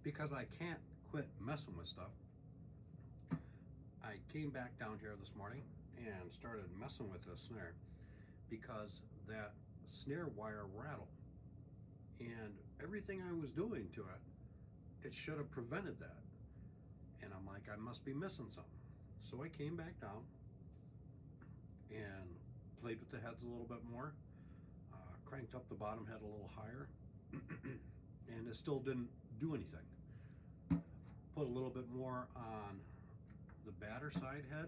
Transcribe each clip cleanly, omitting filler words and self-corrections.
because I can't quit messing with stuff, I came back down here this morning and started messing with this snare because that snare wire rattled, and everything I was doing to it, it should have prevented that. And I'm like, I must be missing something. So I came back down and played with the heads a little bit more, cranked up the bottom head a little higher, and it still didn't do anything. Put a little bit more on the batter side head,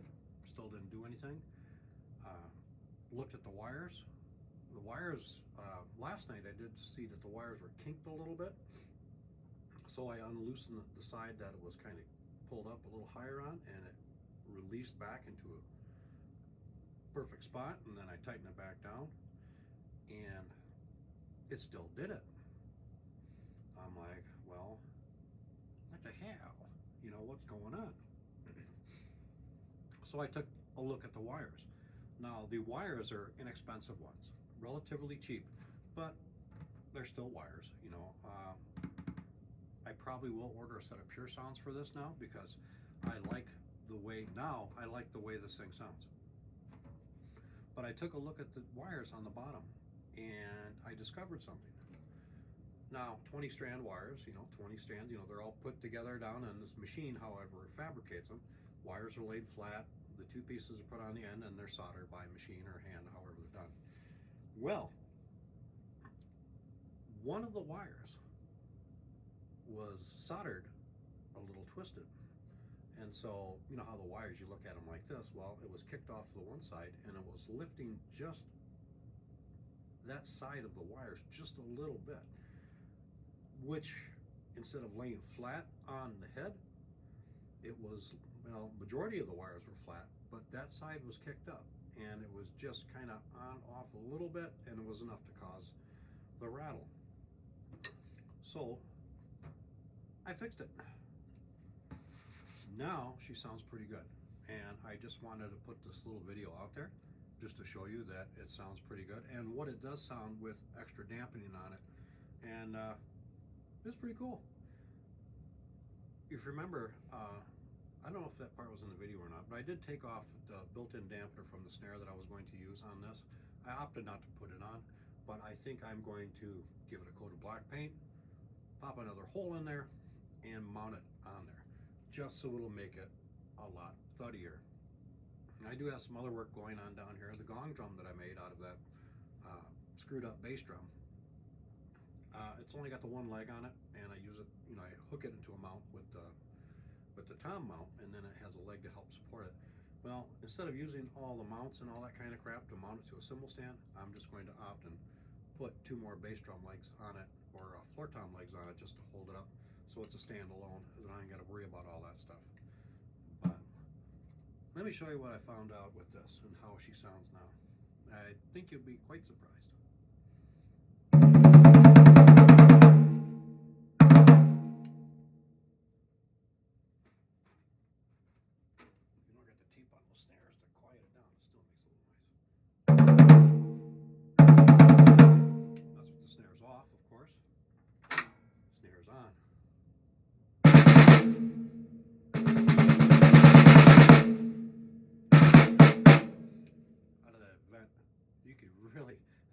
still didn't do anything. Looked at the wires. The wires, last night I did see that the wires were kinked a little bit, so I unloosened the side that it was kind of pulled up a little higher on, and it released back into a perfect spot, and then I tightened it back down, and it still did it. I'm like, well, what the hell? You know, what's going on? So I took a look at the wires. Now, the wires are inexpensive ones, relatively cheap, but they're still wires, you know. I probably will order a set of Pure Sounds for this now, because I like the way this thing sounds. But I took a look at the wires on the bottom, and I discovered something. Now, 20 strand wires, you know, 20 strands, you know, they're all put together down on this machine, however it fabricates them. Wires are laid flat, the two pieces are put on the end, and they're soldered by machine or hand, however they're done. Well, one of the wires was soldered a little twisted. And so, you know how the wires, you look at them like this, well, it was kicked off to the one side, and it was lifting just that side of the wires just a little bit, which instead of laying flat on the head, it was, well, majority of the wires were flat, but that side was kicked up, and it was just kind of on off a little bit, and it was enough to cause the rattle. So I fixed it. Now she sounds pretty good, and I just wanted to put this little video out there just to show you that it sounds pretty good, and what it does sound with extra dampening on it, and it's pretty cool. If you remember, I don't know if that part was in the video or not, but I did take off the built-in dampener from the snare that I was going to use on this. I opted not to put it on, but I think I'm going to give it a coat of black paint, pop another hole in there, and mount it on there, just so it'll make it a lot thuddier. And I do have some other work going on down here. The gong drum that I made out of that screwed up bass drum, it's only got the one leg on it, and I use it, you know, I hook it into a mount with the tom mount, and then it has a leg to help support it. Well, instead of using all the mounts and all that kind of crap to mount it to a cymbal stand, I'm just going to opt and put two more bass drum legs on it, or floor tom legs on it, just to hold it up, so it's a standalone, and I ain't got to worry about all that stuff. But let me show you what I found out with this and how she sounds now. I think you'll be quite surprised.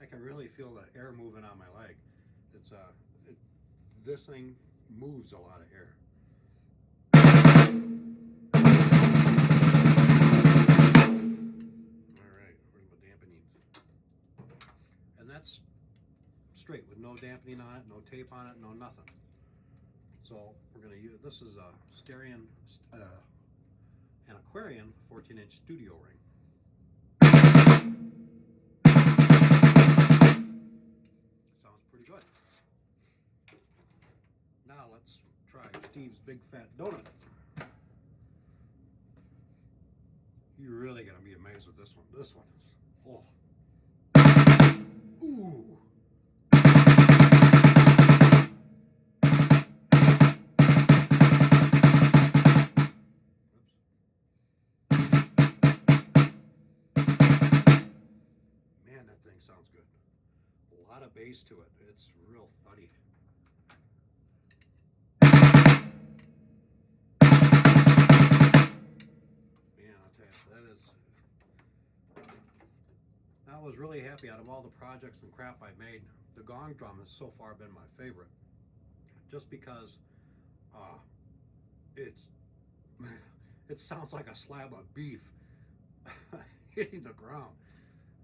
I can really feel the air moving on my leg. It's this thing moves a lot of air. All right, where's my dampening? And that's straight with no dampening on it, no tape on it, no nothing. So we're going to use, this is a Stereo, an Aquarian 14-inch studio ring. Pretty good. Now let's try Steve's Big Fat Donut. You're really gonna be amazed with this one. This one is, oh. Ooh. Man, that thing sounds good. A lot of bass to it. It's real thuddy. that is. I was really happy. Out of all the projects and crap I made, the gong drum has so far been my favorite, just because it's it sounds like a slab of beef hitting the ground,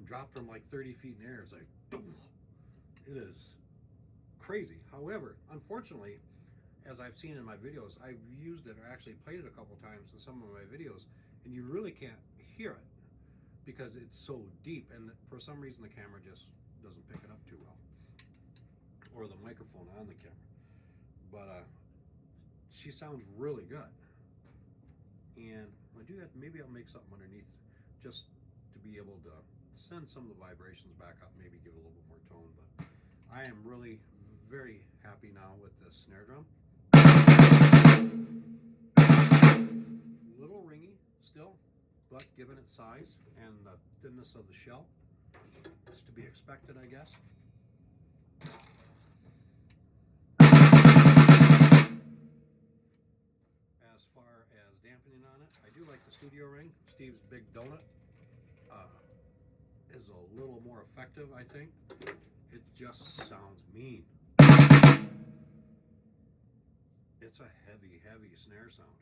dropped from like 30 feet in the air. It's like, it is crazy. However, unfortunately, as I've seen in my videos, I've used it or actually played it a couple times in some of my videos, and you really can't hear it because it's so deep, and for some reason the camera just doesn't pick it up too well, or the microphone on the camera. But she sounds really good, and I do have, maybe I'll make something underneath just to be able to send some of the vibrations back up, maybe give it a little bit more tone. But I am really very happy now with this snare drum. Little ringy still, but given its size and the thinness of the shell, it's to be expected, I guess. As far as dampening on it, I do like the studio ring. Steve's Big Donut is a little more effective, I think. It just sounds mean. It's a heavy, heavy snare sound,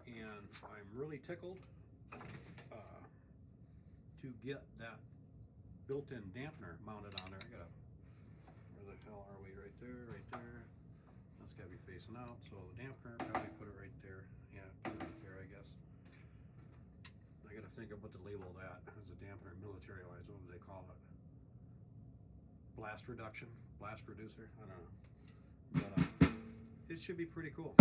and I'm really tickled to get that built-in dampener mounted on there. I gotta, where the hell are we? Right there, right there. That's gotta be facing out. So the dampener, probably put it right there. Yeah, put it right there, I guess. I gotta think of what to label that as a dampener, military-wise. What do they call it? Blast reduction, blast reducer. I don't know, but it should be pretty cool.